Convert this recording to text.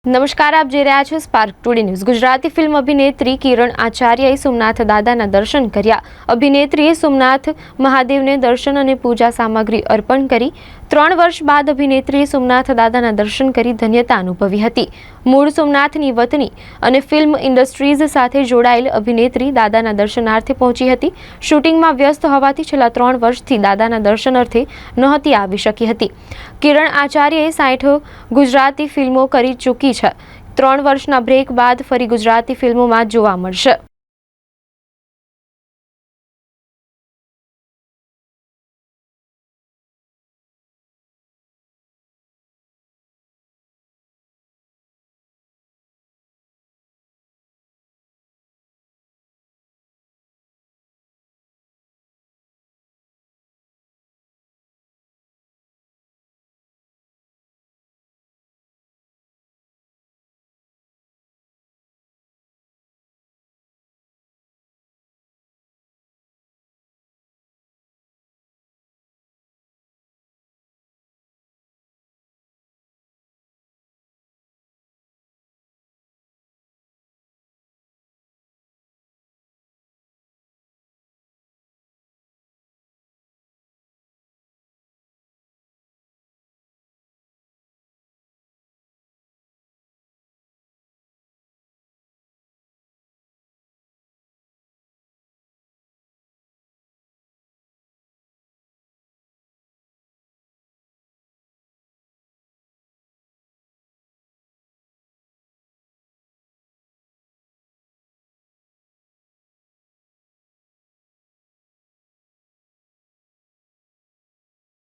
નમસ્કાર, આપ જોઈ રહ્યા છો spark today news. Gujarati film અભિનેત્રી કિરણ આચાર્યએ સોમનાથ દાદાના દર્શન કર્યા। અભિનેત્રીએ સોમનાથ મહાદેવને દર્શન અને પૂજા સામગ્રી અર્પણ કરી। 3 વર્ષ બાદ અભિનેત્રીએ સોમનાથ દાદાના દર્શન કરી ધન્યતા અનુભવી હતી। મૂળ સોમનાથની વતની અને ફિલ્મ ઇન્ડસ્ટ્રીઝ સાથે જોડાયેલ અભિનેત્રી દાદાના દર્શનાર્થે પહોંચી હતી। શૂટિંગમાં વ્યસ્ત હોવાથી છેલ્લા 3 વર્ષથી દાદાના દર્શનાર્થે નહોતી આવી શકી હતી। કિરણ આચાર્યએ 60 ગુજરાતી ફિલ્મો કરી ચૂકી છે। 3 વર્ષના બ્રેક બાદ ફરી ગુજરાતી ફિલ્મોમાં જોવા મળશે।